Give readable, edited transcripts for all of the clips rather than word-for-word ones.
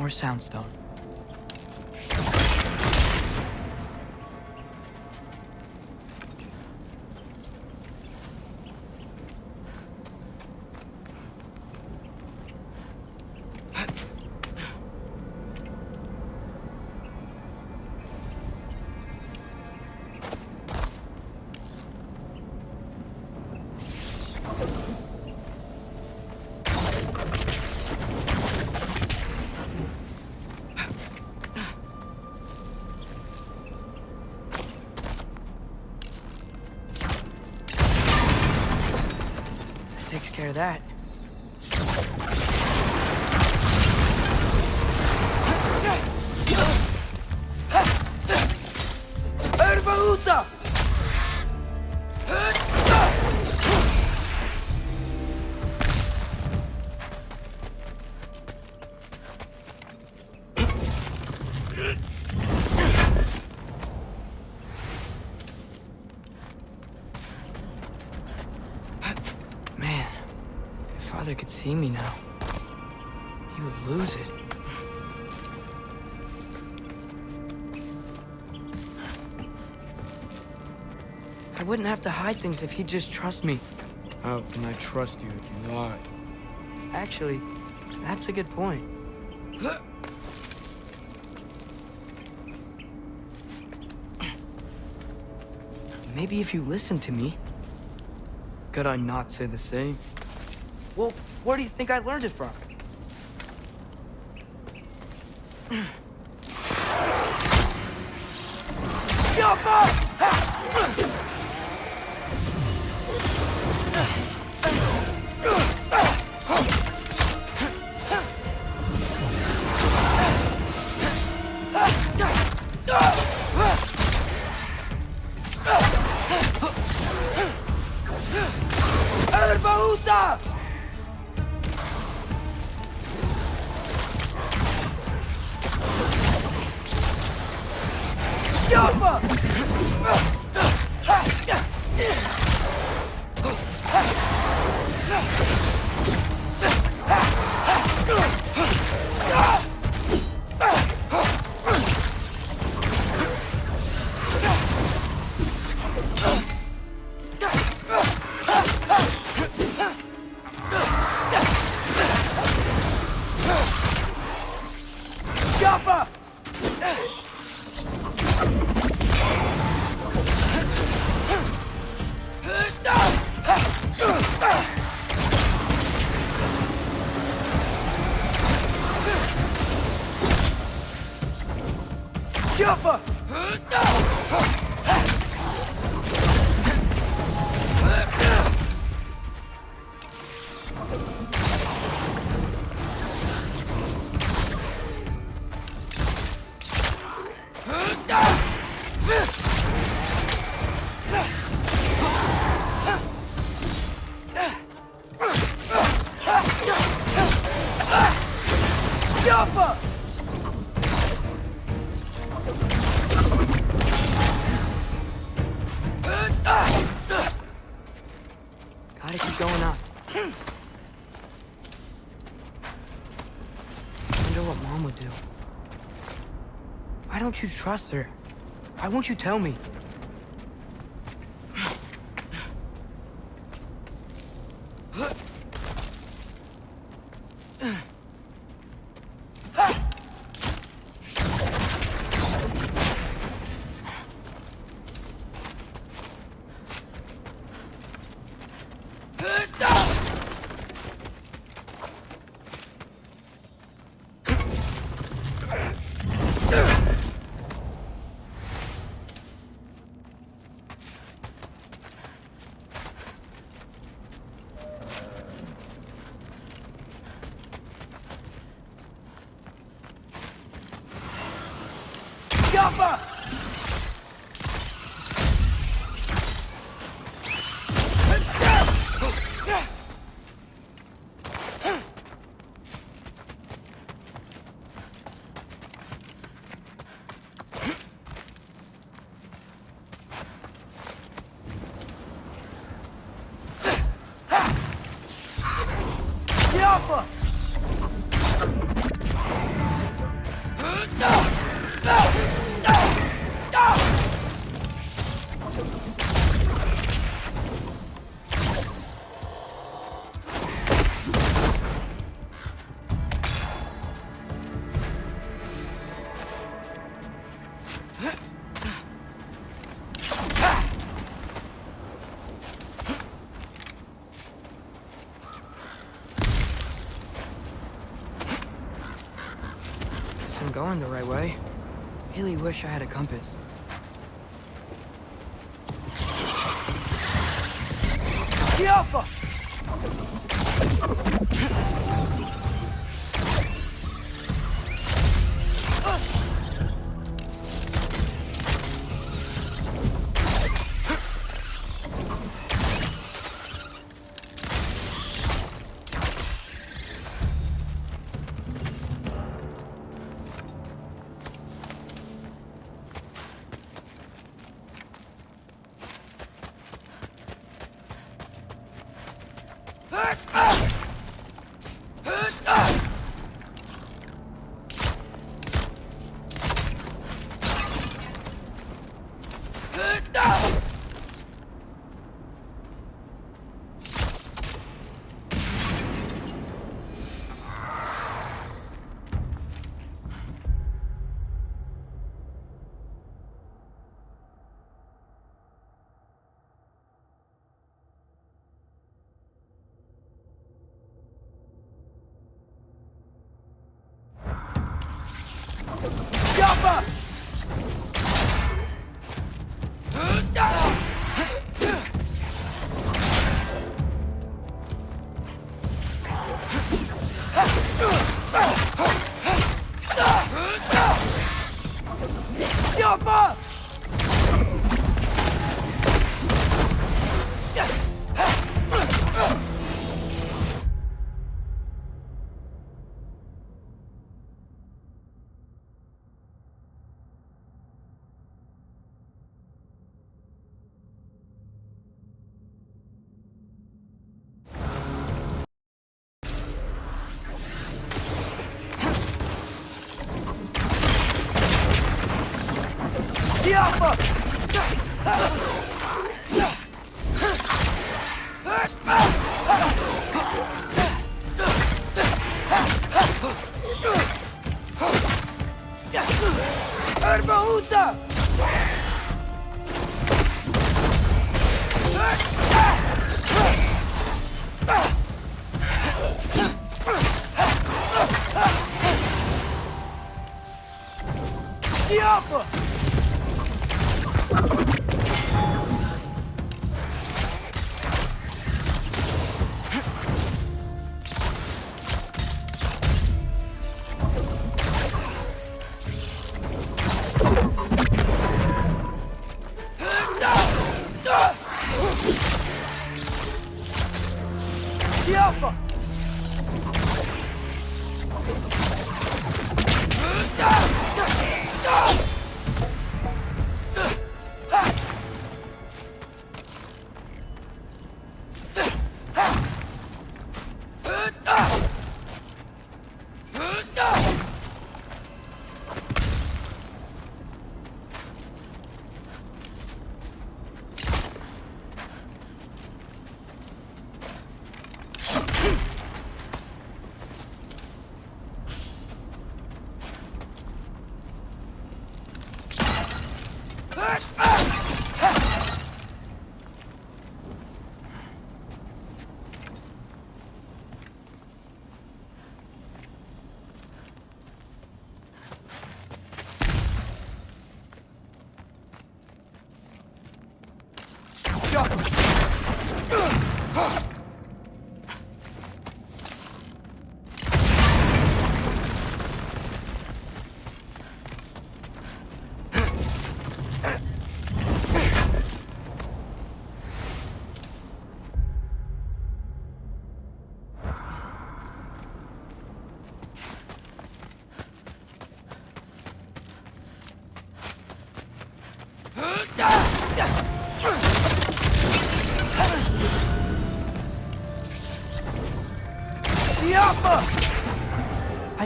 more soundstone. Takes care of that. Man, if Father could see me now, he would lose it. I wouldn't have to hide things if he'd just trust me. How can I trust you if you lie? Actually, that's a good point. Maybe if you listen to me. Could I not say the same? Well, where do you think I learned it from? Gotta keep going on. Wonder what Mom would do. Why don't you trust her? Why won't you tell me? Guess I'm going the right way. Really wish I had a compass. Alpha!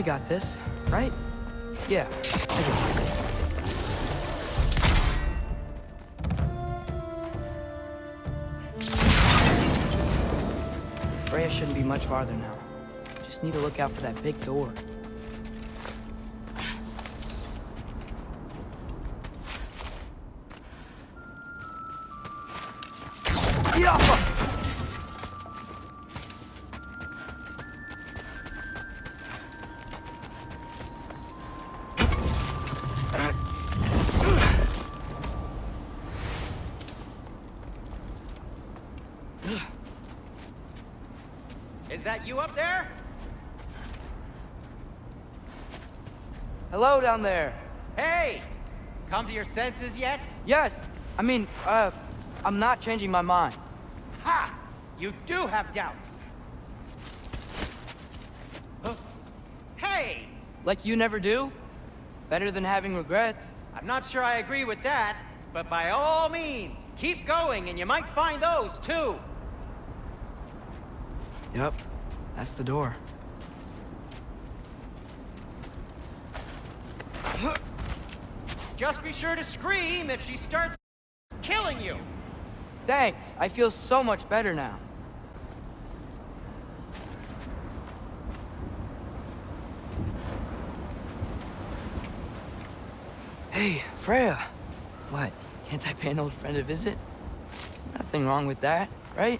I got this, right? Yeah, I got it. Freya shouldn't be much farther now. Just need to look out for that big door. that you up there? Hello down there. Hey! Come to your senses yet? Yes. I mean, I'm not changing my mind. Ha! You do have doubts. Huh? Hey! Like you never do? Better than having regrets. I'm not sure I agree with that, but by all means, keep going and you might find those too. Yep, that's the door. Just be sure to scream if she starts killing you. Thanks. I feel so much better now. Hey, Freya. What? Can't I pay an old friend a visit? Nothing wrong with that, right?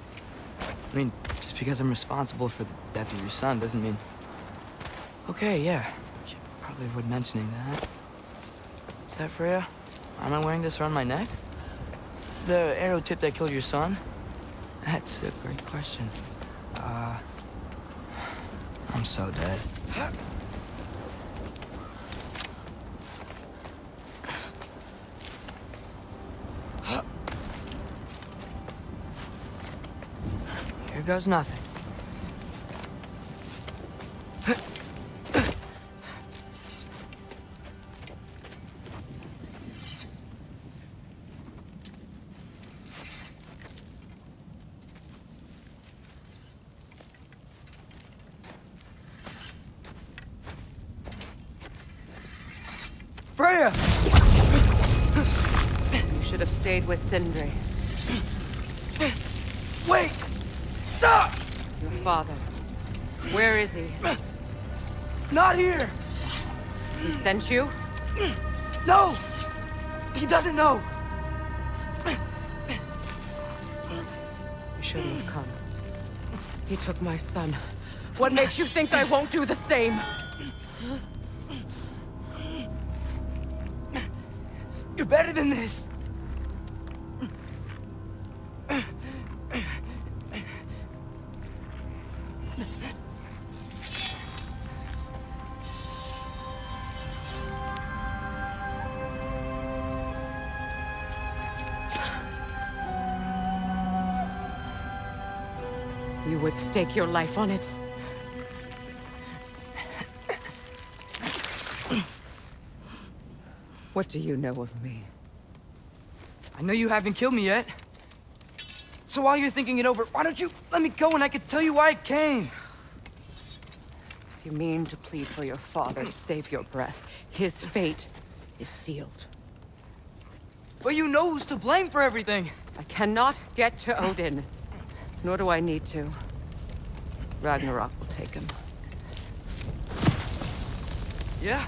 I mean, just because I'm responsible for the death of your son doesn't mean... Okay, yeah. Should probably avoid mentioning that. Is that Freya? Am I wearing this around my neck? The arrow tip that killed your son? That's a great question. I'm so dead. Here goes nothing. Freya! You should have stayed with Sindri. Wait! Stop! Your father. Where is he? Not here! He sent you? No! He doesn't know! You shouldn't have come. He took my son. What makes you think I won't do the same? You're better than this! You would stake your life on it? What do you know of me? I know you haven't killed me yet. So while you're thinking it over, why don't you let me go and I can tell you why I came? You mean to plead for your father, save your breath. His fate is sealed. Well, you know who's to blame for everything. I cannot get to Odin. Nor do I need to. Ragnarok will take him. Yeah?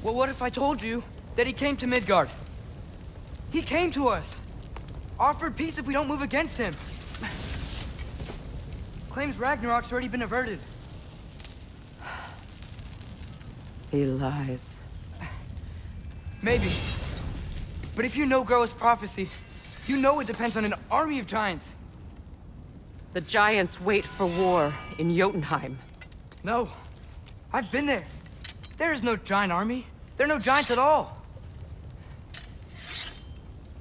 Well, what if I told you that he came to Midgard? He came to us. Offered peace if we don't move against him. Claims Ragnarok's already been averted. He lies. Maybe. But if you know Groa's prophecy, you know it depends on an army of giants. The giants wait for war in Jotunheim. No. I've been there. There is no giant army. There are no giants at all.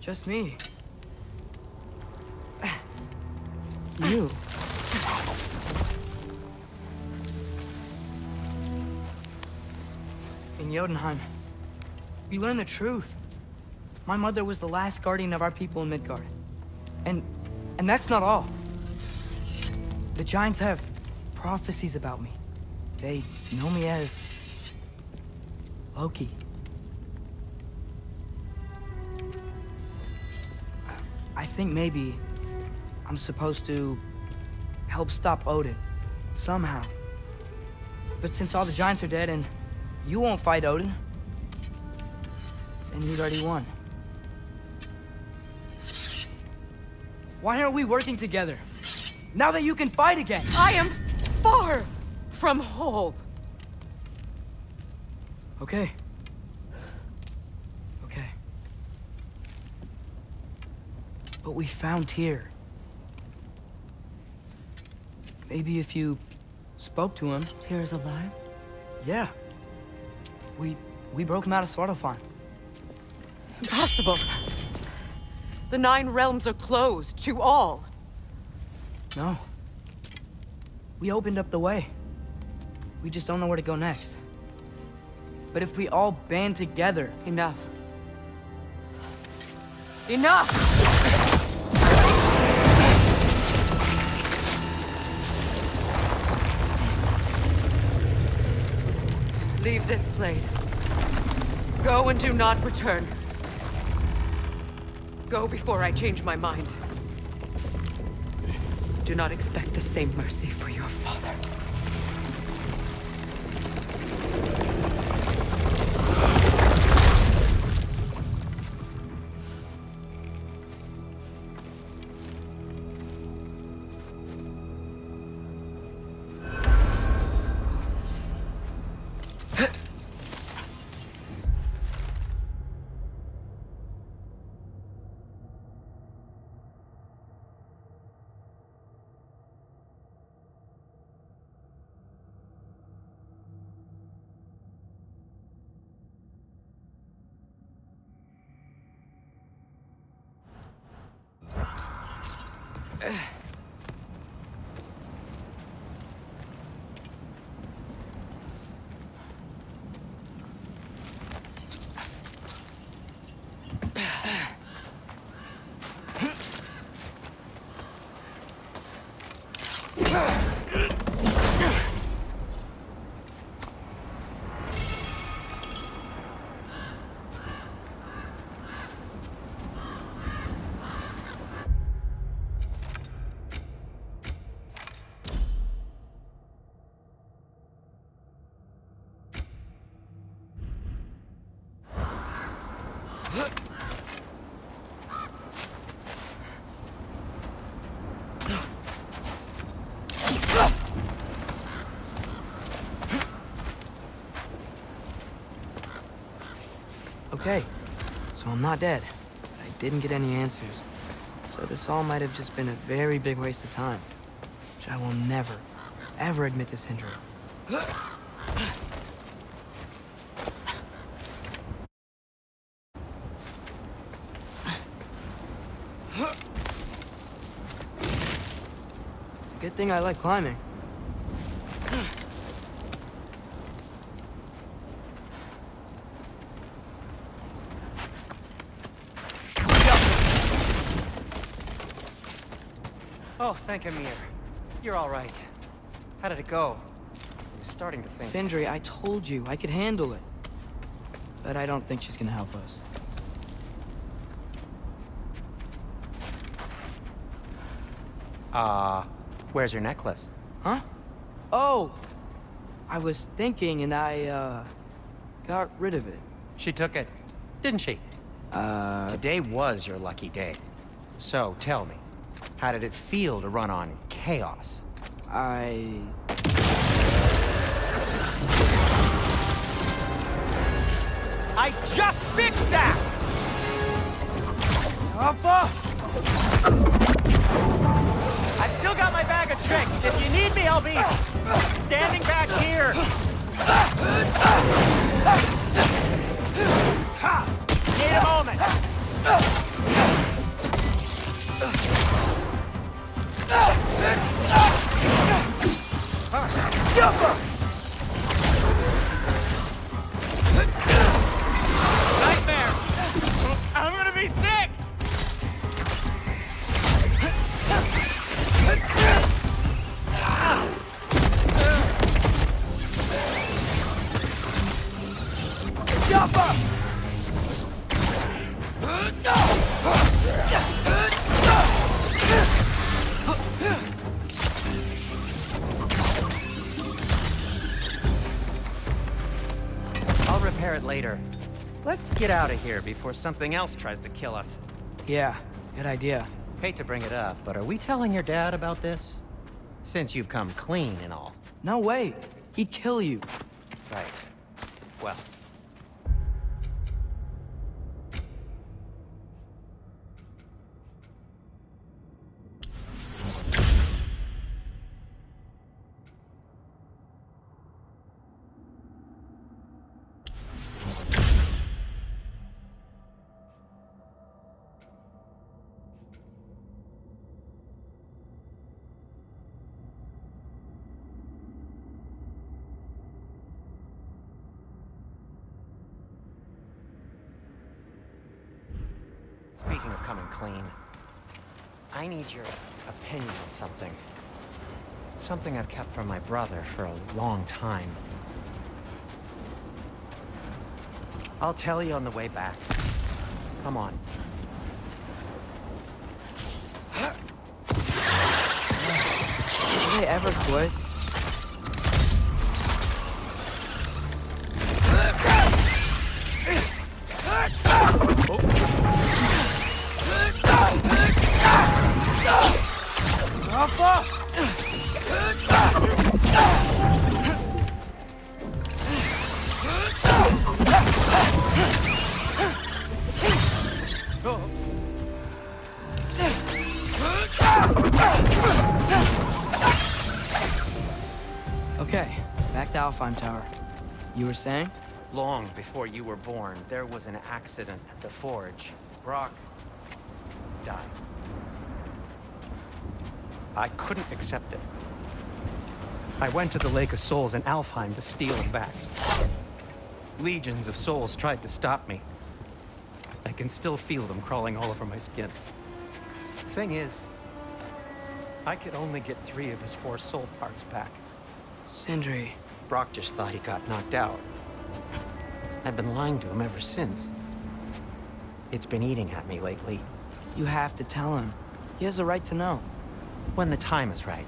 Just me. You? In Jotunheim, we learn the truth. My mother was the last guardian of our people in Midgard. And that's not all. The giants have prophecies about me. They know me as Loki. I think maybe I'm supposed to help stop Odin, somehow. But since all the giants are dead and you won't fight Odin, then he's already won. Why aren't we working together? Now that you can fight again! I am far from whole. Okay. Okay. But we found here. maybe if you spoke to him. Tyr's alive? Yeah. We broke him out of Svartalfheim. Impossible. The 9 realms are closed to all. No. We opened up the way. We just don't know where to go next. But if we all band together... Enough. Enough! Leave this place. Go and do not return. Go before I change my mind. Do not expect the same mercy for your father. Okay, so I'm not dead. But I didn't get any answers. So this all might have just been a very big waste of time. Which I will never, ever admit to Sindri. It's a good thing I like climbing. Oh, thank Amir. You're all right. How did it go? I was starting to think... Sindri, I told you I could handle it. But I don't think she's gonna help us. Where's your necklace? Huh? Oh! I was thinking and I, got rid of it. She took it, didn't she? Today was your lucky day. So, tell me, how did it feel to run on chaos? I just fixed that! Appa! I've still got my bag of tricks. If you need me, I'll be standing back here. Need a moment. Nightmare! I'm gonna be sick! I'll repair it later. Let's get out of here before something else tries to kill us. Yeah, good idea. Hate to bring it up, but are we telling your dad about this? Since you've come clean and all. No way. He'd kill you. Right. Well. coming clean. I need your opinion on something. Something I've kept from my brother for a long time. I'll tell you on the way back. Come on. Do they ever quit? Okay, back to Alfheim Tower. You were saying? Long before you were born, there was an accident at the forge. Brock died. I couldn't accept it. I went to the Lake of Souls in Alfheim to steal him back. Legions of souls tried to stop me. I can still feel them crawling all over my skin. Thing is, I could only get 3 of his 4 soul parts back. Sindri. Brock just thought he got knocked out. I've been lying to him ever since. It's been eating at me lately. You have to tell him. He has a right to know. When the time is right.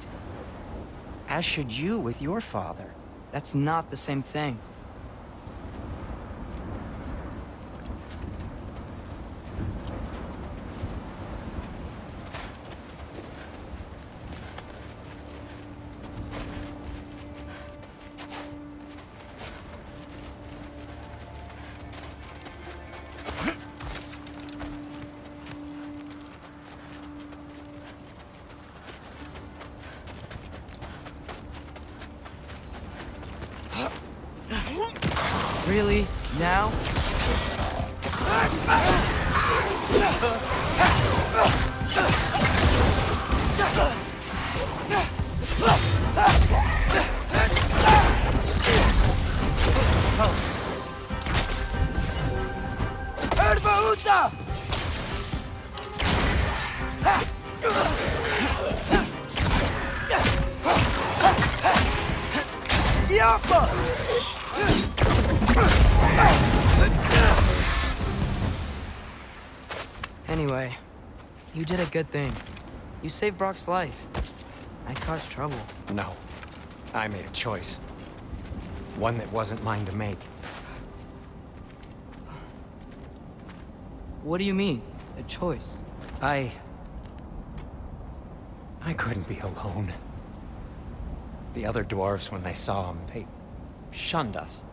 As should you with your father. That's not the same thing. Really? Now? Anyway, you did a good thing. You saved Brock's life. I caused trouble. No. I made a choice. One that wasn't mine to make. What do you mean? A choice? I couldn't be alone. The other dwarves, when they saw him, they shunned us.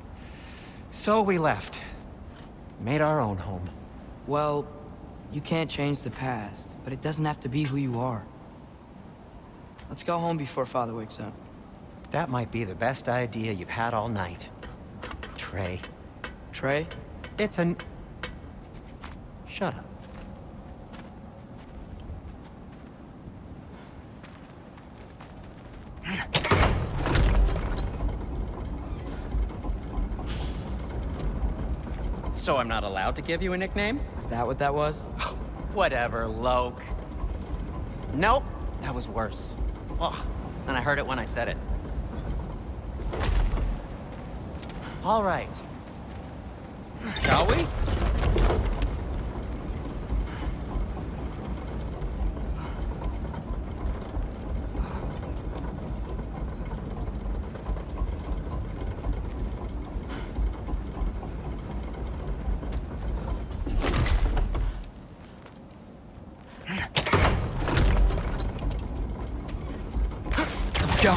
So we left. Made our own home. Well, you can't change the past, but it doesn't have to be who you are. Let's go home before Father wakes up. That might be the best idea you've had all night. Trey. Trey? It's an... Shut up. So I'm not allowed to give you a nickname? Is that what that was? Whatever, Loke. Nope, that was worse. Ugh, and I heard it when I said it. All right. Shall we? Go.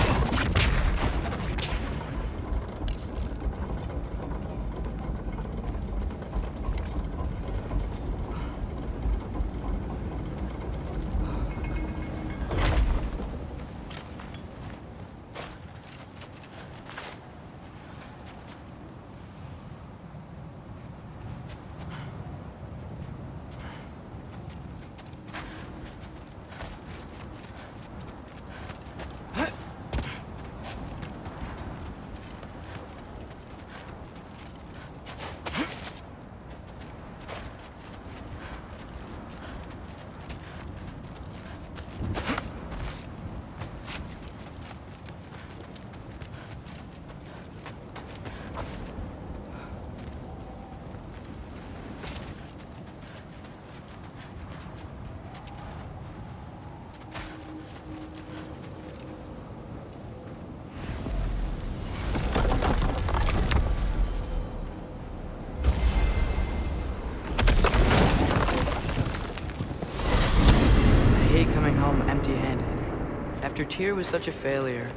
After Tyr was such a failure,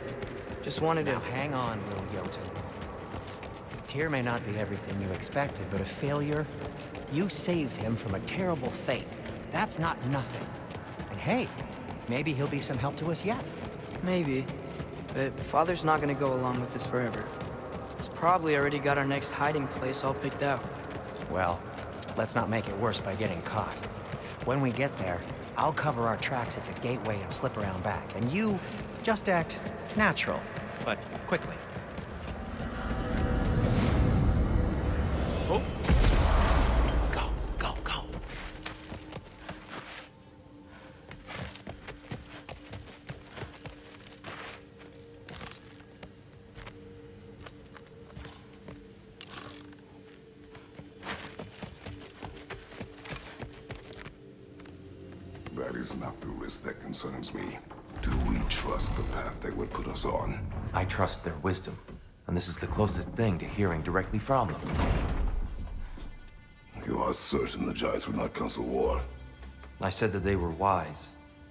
just wanted Now to... hang on, little Jotun. Tyr may not be everything you expected, but a failure? You saved him from a terrible fate. That's not nothing. And hey, maybe he'll be some help to us yet. Maybe. But Father's not gonna go along with this forever. He's probably already got our next hiding place all picked out. Well, let's not make it worse by getting caught. When we get there, I'll cover our tracks at the gateway and slip around back. And you, just act natural, but quickly. Oh. Go, go, go. That is not the risk that concerns me. Do we trust the path they would put us on? I trust their wisdom, and this is the closest thing to hearing directly from them. You are certain the Giants would not counsel war? I said that they were wise.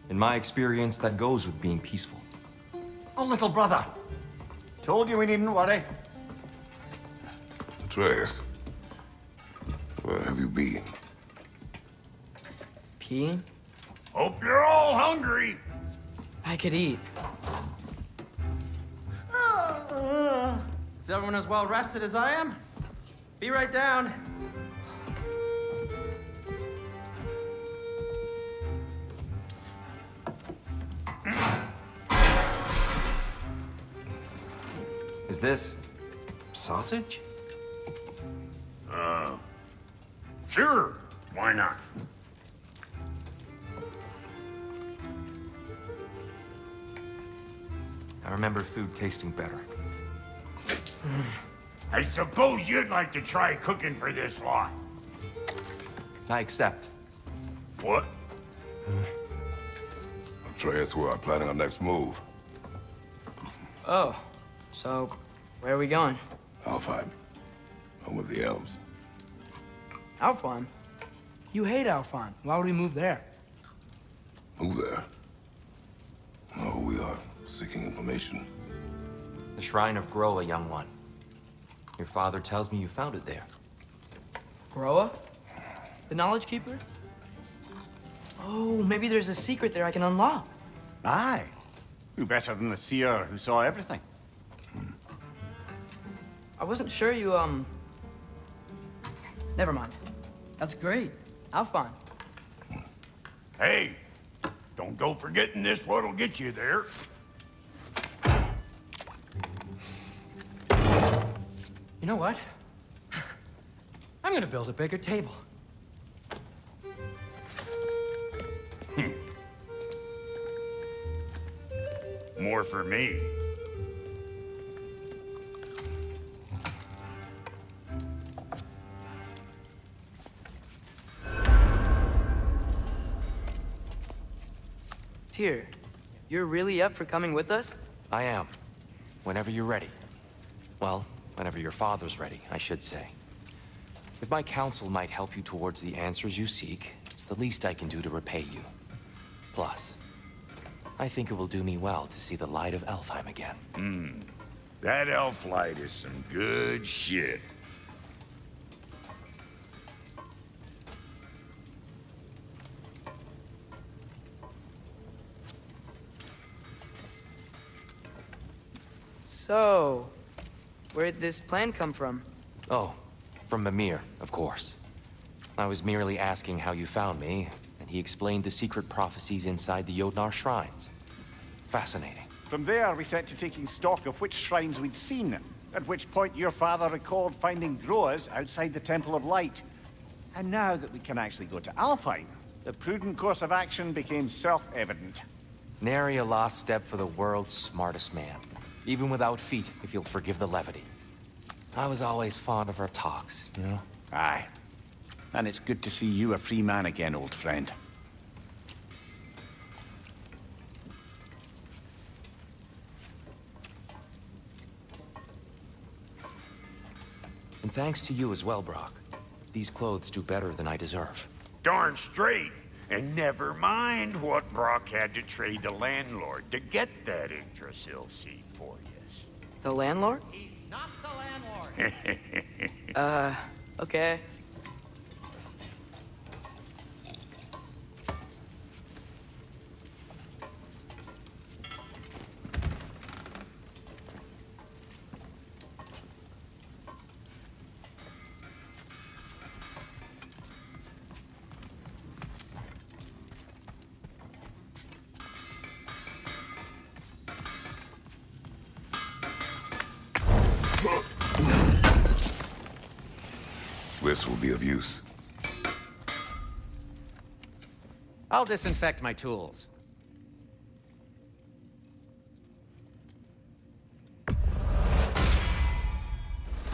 In my experience, that goes with being peaceful. Oh, little brother. Told you we needn't worry. Atreus, where have you been? Peeing? Hope you're all hungry. I could eat. Is everyone as well rested as I am? Be right down. Is this... sausage? Sure, why not? I remember food tasting better. I suppose you'd like to try cooking for this lot. I accept. What? Atreus, we are planning our next move. Oh, so where are we going? Alfheim, home of the elves. Alfheim? You hate Alfheim. Why would we move there? Move there? No, we are seeking information. The Shrine of Groa, young one. Your father tells me you found it there. Groa? The Knowledge Keeper? Oh, maybe there's a secret there I can unlock. Aye. Who better than the seer who saw everything? I wasn't sure you, Never mind. That's great. Alfheim. Hey, don't go forgetting this what'll get you there. You know what? I'm gonna build a bigger table. More for me. Tyr, you're really up for coming with us? I am. Whenever you're ready. Well, whenever your father's ready, I should say. If my counsel might help you towards the answers you seek, it's the least I can do to repay you. Plus, I think it will do me well to see the light of Alfheim again. That elf light is some good shit. So, where'd this plan come from? Oh, from Mimir, of course. I was merely asking how you found me, and he explained the secret prophecies inside the Jotnar shrines. Fascinating. From there, we set to taking stock of which shrines we'd seen, at which point your father recalled finding Groas outside the Temple of Light. And now that we can actually go to Alfheim, the prudent course of action became self-evident. Nary a lost step for the world's smartest man. Even without feet, if you'll forgive the levity. I was always fond of our talks, you know? Aye. And it's good to see you a free man again, old friend. And thanks to you as well, Brock. These clothes do better than I deserve. Darn straight. And never mind what Brock had to trade the landlord to get that Yggdrasil seed for you. The landlord? He's not the landlord. Okay. This will be of use. I'll disinfect my tools.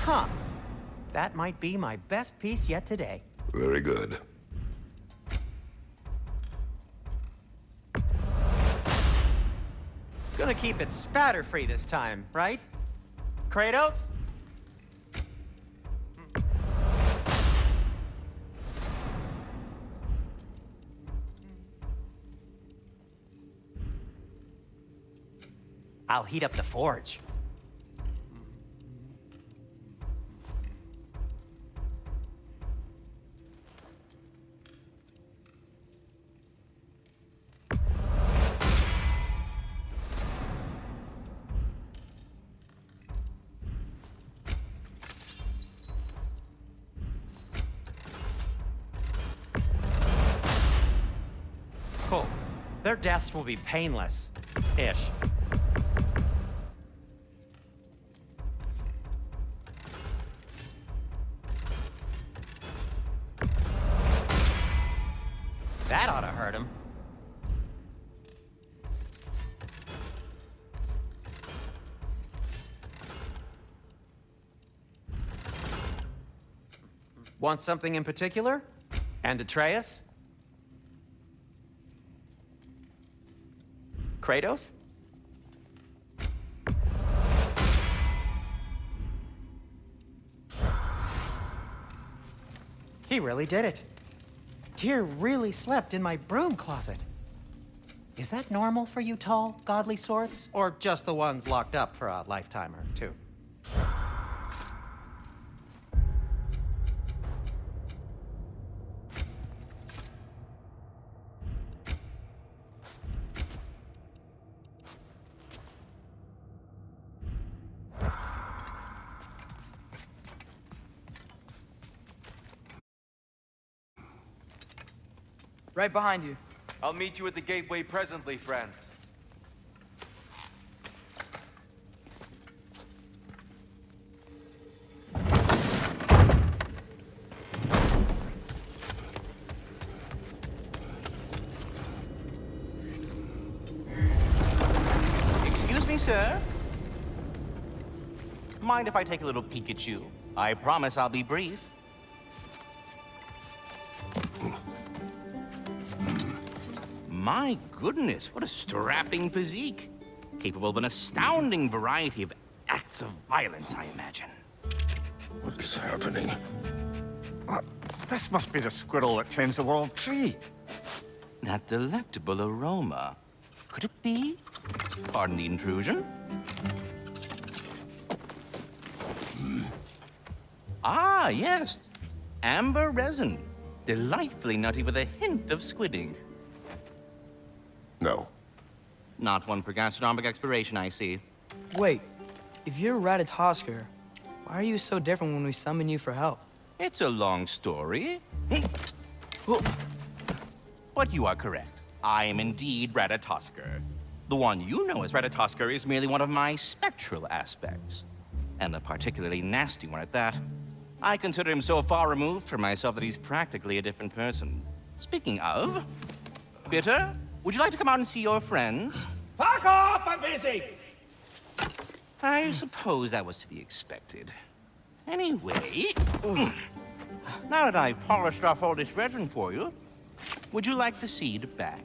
Huh. That might be my best piece yet today. Very good. Gonna keep it spatter-free this time, right? Kratos? I'll heat up the forge. Cool. Their deaths will be painless-ish. That ought to hurt him. Want something in particular? And Atreus? Kratos? He really did it. Tyr really slept in my broom closet. Is that normal for you tall, godly sorts? Or just the ones locked up for a lifetime or two? Right behind you. I'll meet you at the gateway presently, friends. Excuse me, sir. Mind if I take a little peek at you? I promise I'll be brief. My goodness, what a strapping physique. Capable of an astounding variety of acts of violence, I imagine. What is happening? This must be the squirrel that tends the world tree. That delectable aroma. Could it be? Pardon the intrusion. Ah, yes. Amber resin. Delightfully nutty with a hint of squidding. No. Not one for gastronomic exploration, I see. Wait, if you're Ratatoskr, why are you so different when we summon you for help? It's a long story. But you are correct. I am indeed Ratatoskr. The one you know as Ratatoskr is merely one of my spectral aspects. And a particularly nasty one at that. I consider him so far removed from myself that he's practically a different person. Speaking of, Bitter, would you like to come out and see your friends? Fuck off! I'm busy! I suppose that was to be expected. Anyway, now that I've polished off all this resin for you, would you like the seed back?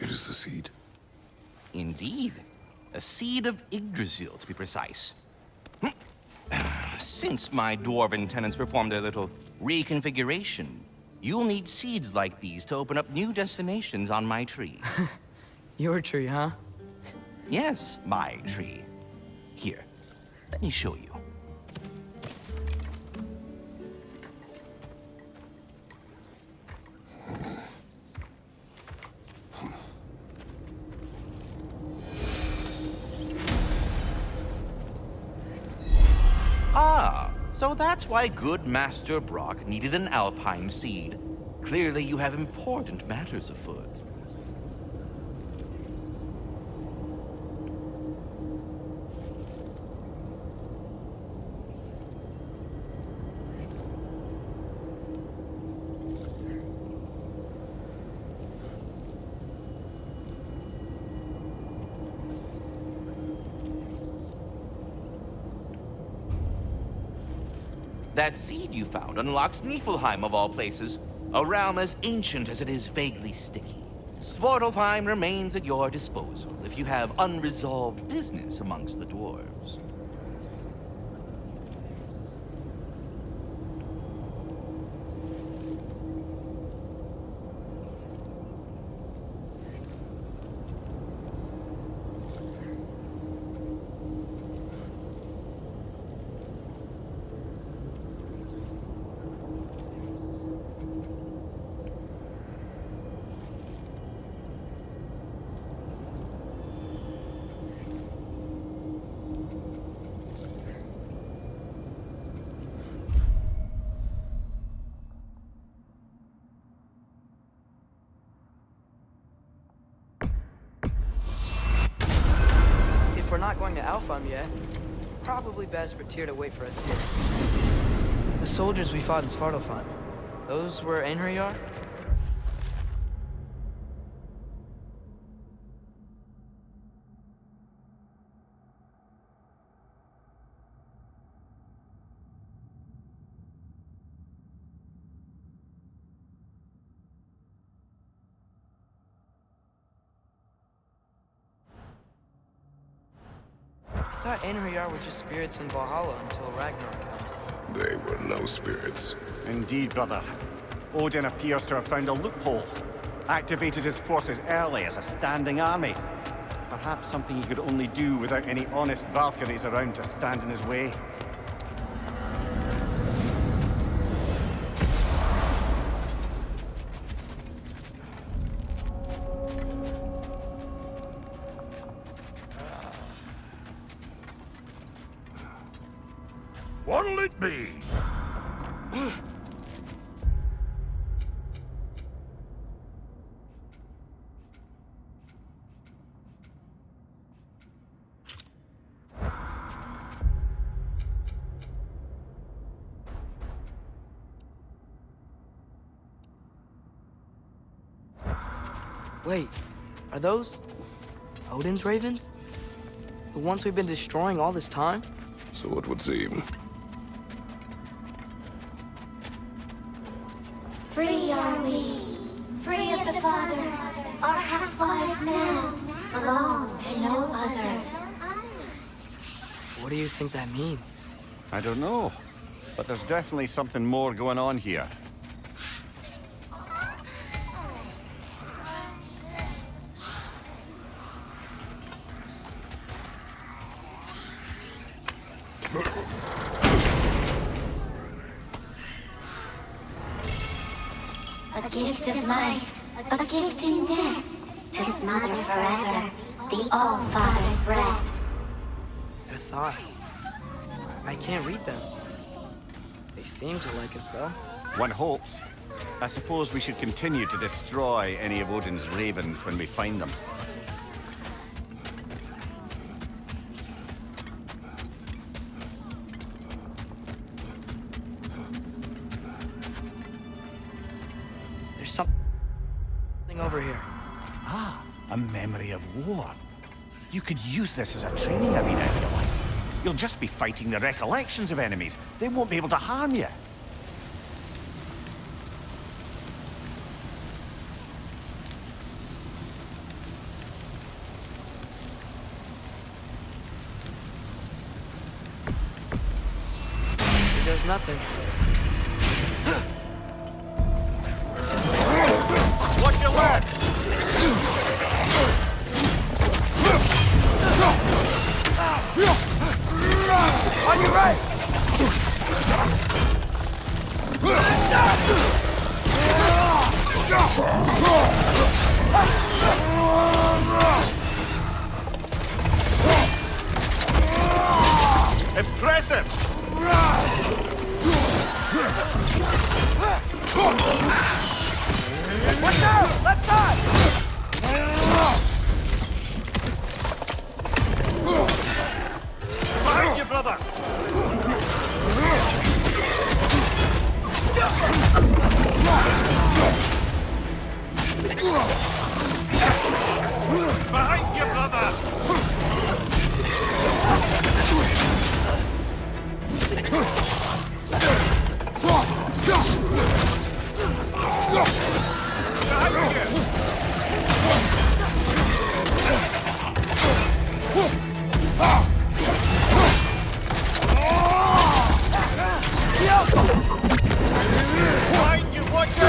It is the seed. Indeed. A seed of Yggdrasil, to be precise. Since my dwarven tenants performed their little reconfiguration, You'll need seeds like these to open up new destinations on my tree. Your tree, huh? Yes, my tree. Here, let me show you. Ah, so that's why good Master Brock needed an Alpine seed. Clearly you have important matters afoot. That seed you found unlocks Niflheim of all places, a realm as ancient as it is vaguely sticky. Svartalfheim remains at your disposal if you have unresolved business amongst the dwarves. If we're not going to Alfheim yet, it's probably best for Tyr to wait for us here. The soldiers we fought in Svartalfheim, those were Einherjar? I thought Einherjar were just spirits in Valhalla until Ragnarök comes. They were no spirits. Indeed, brother. Odin appears to have found a loophole. Activated his forces early as a standing army. Perhaps something he could only do without any honest Valkyries around to stand in his way. What'll it be? Wait, are those Odin's ravens? The ones we've been destroying all this time? So it would seem. Free are we, free of the Father. Our half-lives now belong to no other. What do you think that means? I don't know, but there's definitely something more going on here. A gift of life, a gift in death, to smother forever the All-Father's breath. Their thoughts. I can't read them. They seem to like us, though. One hopes. I suppose we should continue to destroy any of Odin's ravens when we find them. There's something over here. Ah, a memory of war. You could use this as a training arena if you like. You'll just be fighting the recollections of enemies. They won't be able to harm you. There's nothing. On your right! Impressive! Watch out! Left side! Behind you, brother! Behind you, brother! Behind you, watch it!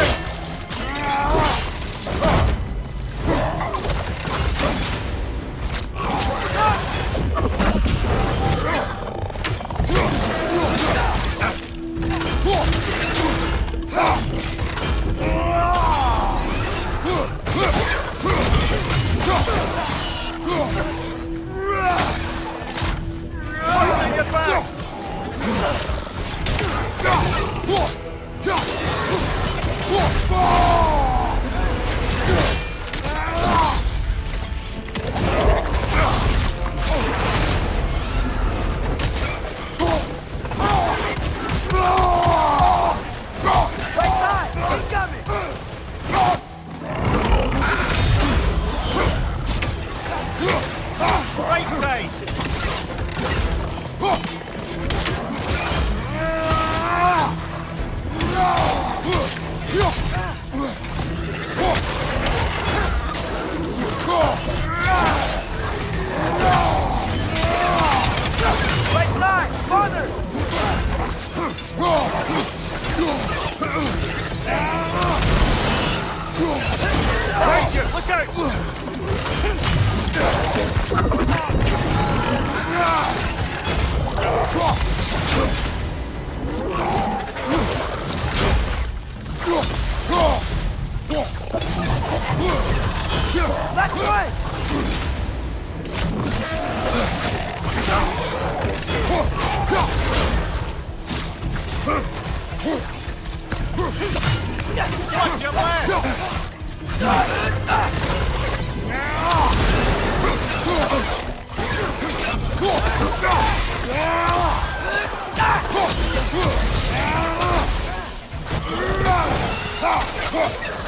Get back! Right side! He's coming! Right side! Right side! Farther! Behind you, look out! Left right! Watch your left!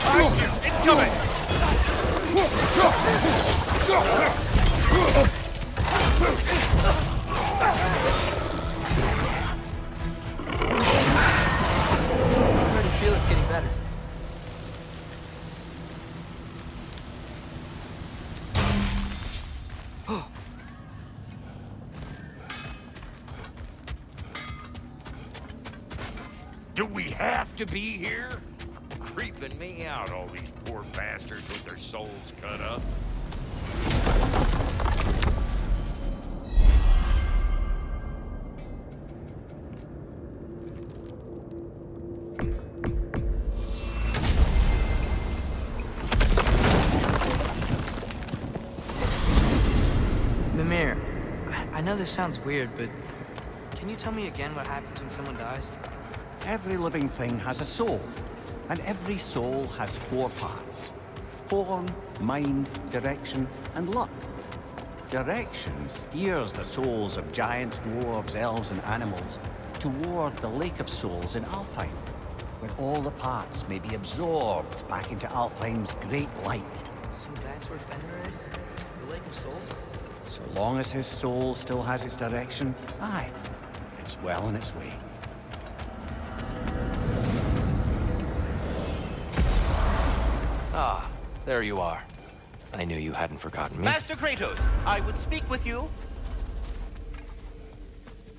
Behind you, incoming! I already feel it's getting better. Do we have to be here? Creeping me out, all these poor bastards with their souls cut up. Mimir, I know this sounds weird, but can you tell me again what happens when someone dies? Every living thing has a soul, and every soul has 4 parts. Form, mind, direction, and luck. Direction steers the souls of giants, dwarves, elves, and animals toward the Lake of Souls in Alfheim, where all the parts may be absorbed back into Alfheim's great light. So that's where Fenrir is? The Lake of Souls? So long as his soul still has its direction, aye, it's well on its way. Ah, there you are. I knew you hadn't forgotten me. Master Kratos, I would speak with you.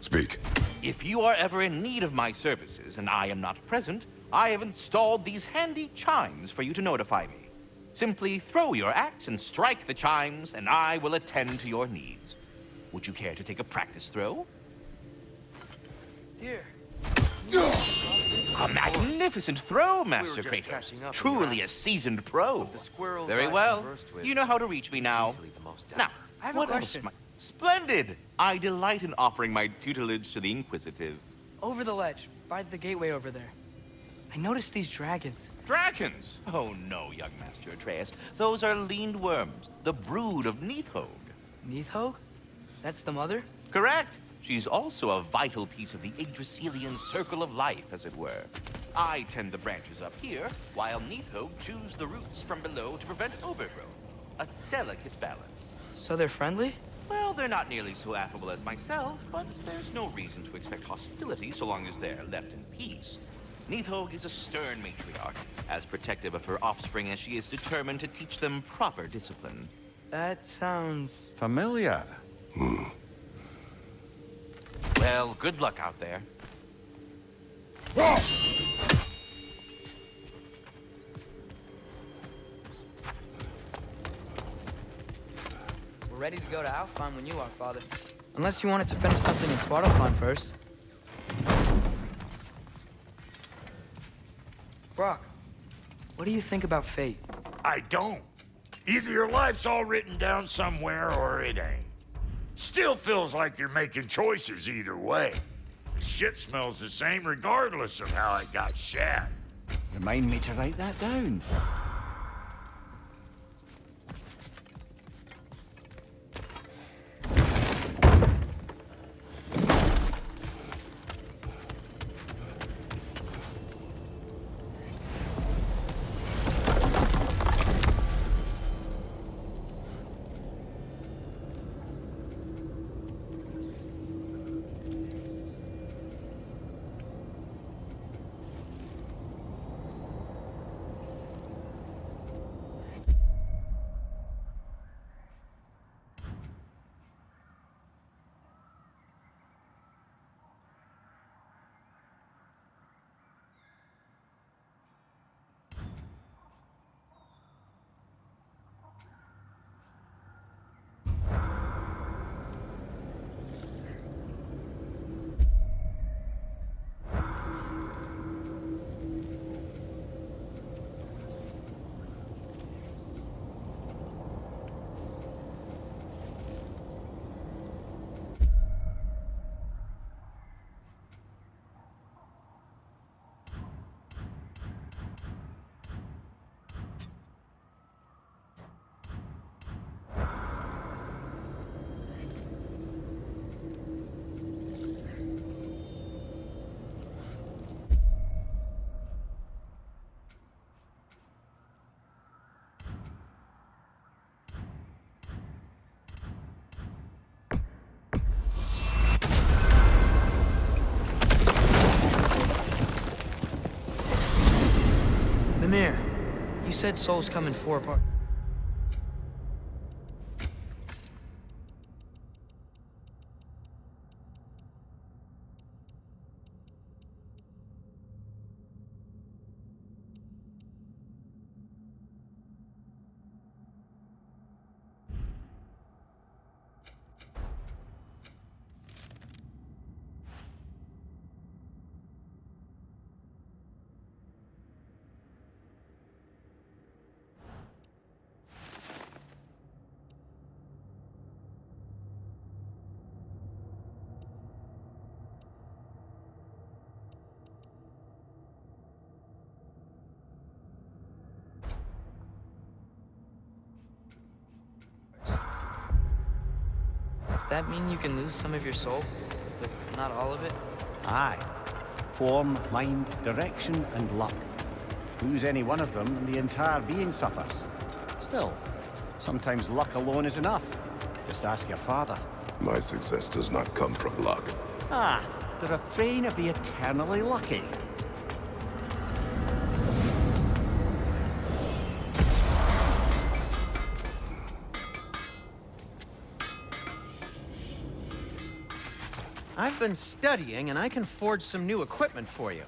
Speak. If you are ever in need of my services and I am not present, I have installed these handy chimes for you to notify me. Simply throw your axe and strike the chimes, and I will attend to your needs. Would you care to take a practice throw? Dear. A magnificent throw, Master just Kratos. catching up on Truly your a seasoned pro. The squirrels Very I've well. conversed with, You know how to reach me now. easily the most Now, dapper. I have a what question. else? Splendid! I delight in offering my tutelage to the inquisitive. Over the ledge, by the gateway over there. I noticed these dragons. Dragons? Oh no, young Master Atreus. Those are leaned worms, the brood of Neithhog. Neithhog? That's the mother? Correct. She's also a vital piece of the Yggdrasilian circle of life, as it were. I tend the branches up here, while Neithhog chews the roots from below to prevent overgrowth. A delicate balance. So they're friendly? Well, they're not nearly so affable as myself, but there's no reason to expect hostility so long as they're left in peace. Neithhog is a stern matriarch, as protective of her offspring as she is determined to teach them proper discipline. That sounds... Familiar. Well, good luck out there. We're ready to go to Alfheim when you are, Father. Unless you wanted to finish something in Svartalfheim first. Brock, what do you think about fate? I don't. Either your life's all written down somewhere or it ain't. Still feels like you're making choices either way. The shit smells the same regardless of how it got shat. Remind me to write that down. Mimir, you said souls come in 4 parts. Does that mean you can lose some of your soul, but not all of it? Aye. Form, mind, direction, and luck. Lose any one of them, and the entire being suffers. Still, sometimes luck alone is enough. Just ask your father. My success does not come from luck. Ah, the refrain of the eternally lucky. I've been studying, and I can forge some new equipment for you.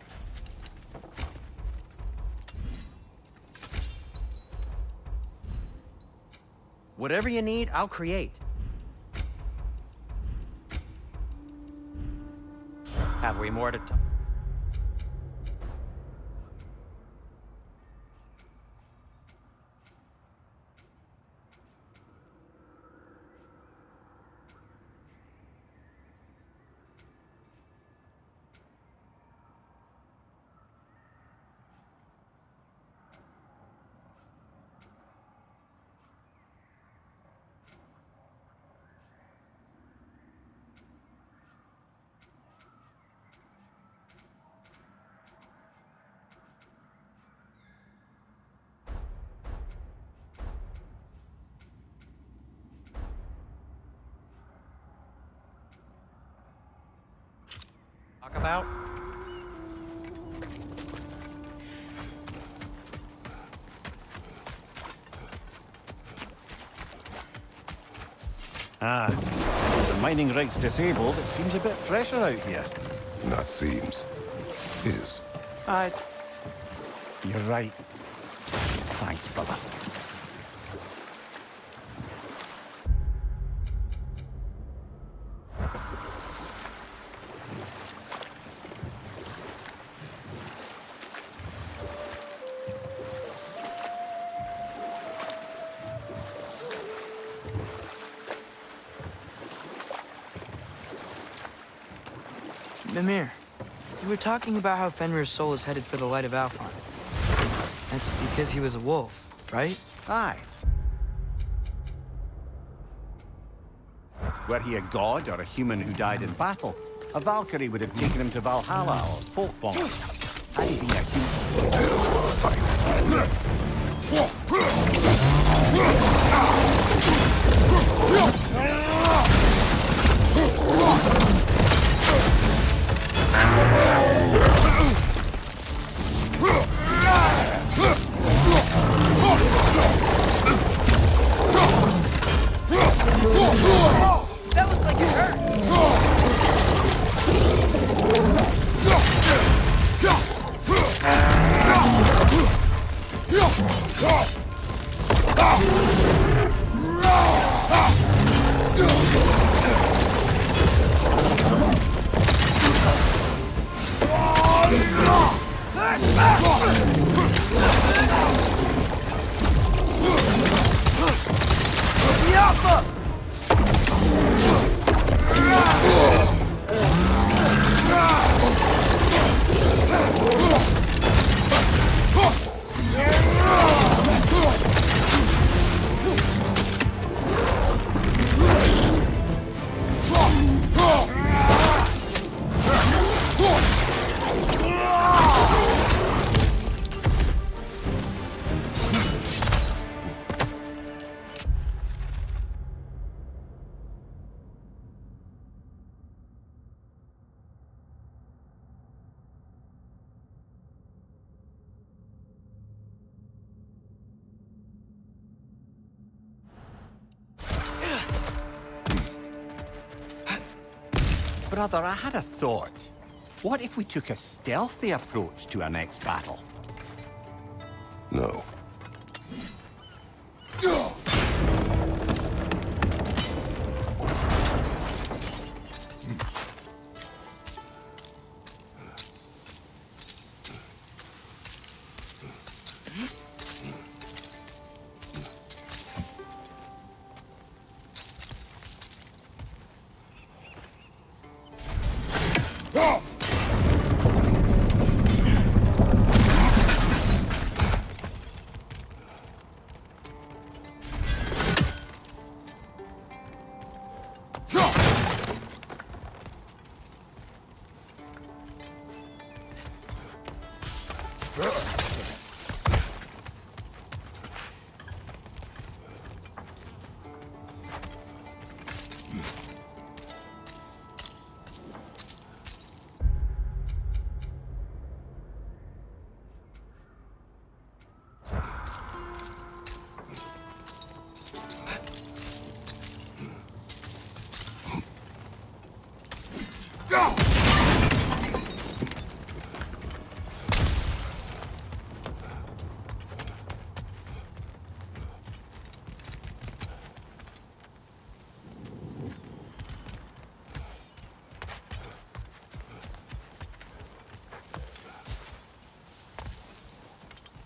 Whatever you need, I'll create. Have we more to talk? Talk about? Ah, the mining rig's disabled. It seems a bit fresher out here. Not seems. Is. You're right. Thanks, brother. Mimir, you were talking about how Fenrir's soul is headed for the light of Alfheim. That's because he was a wolf, right? Aye. Were he a god or a human who died in battle, a Valkyrie would have taken him to Valhalla or Folkvang. Had he been a That looks like it hurt. Brother, I had a thought. What if we took a stealthy approach to our next battle? No.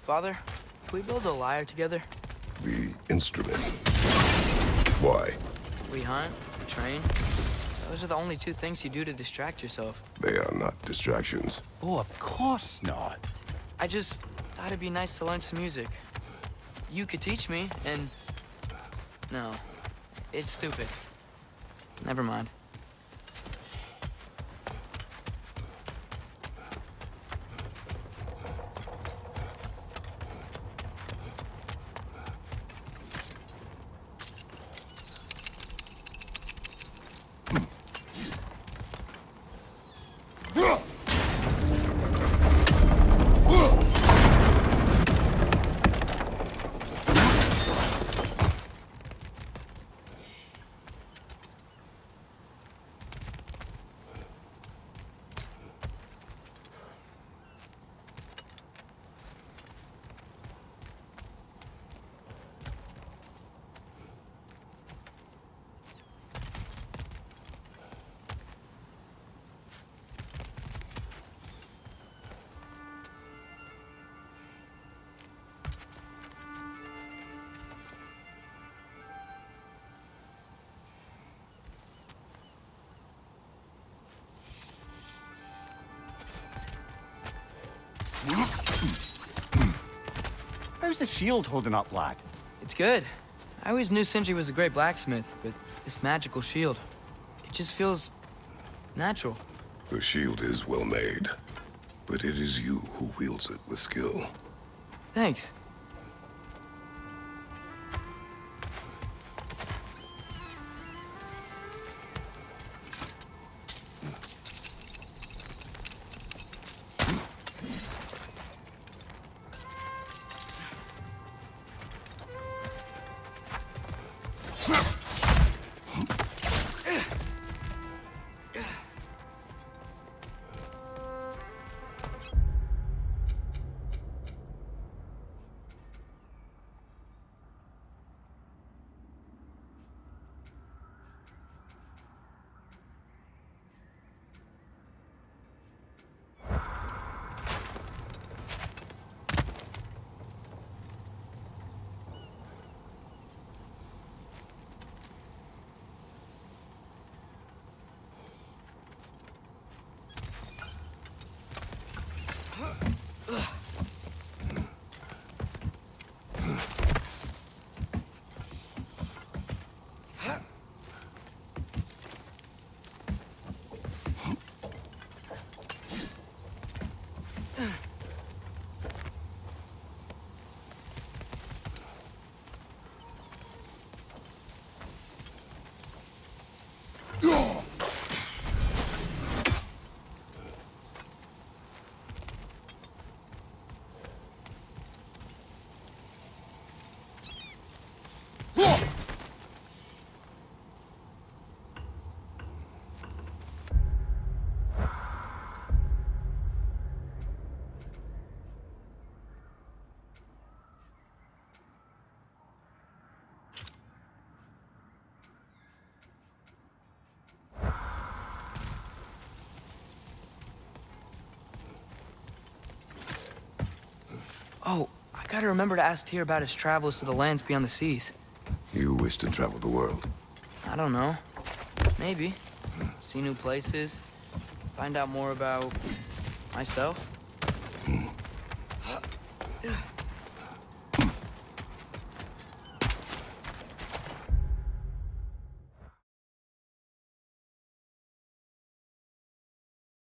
Father, can we build a lyre together? The instrument. Why? We hunt, train. Those are the only two things you do to distract yourself. They are not distractions. Oh, of course not. I just thought it'd be nice to learn some music. You could teach me, and... No. It's stupid. Never mind. How's the shield holding up, lad? It's good. I always knew Sindri was a great blacksmith, but this magical shield, it just feels natural. The shield is well made, but it is you who wields it with skill. Thanks. Oh, I gotta remember to ask Tyr about his travels to the lands beyond the seas. You wish to travel the world? I don't know. Maybe. See new places. Find out more about myself.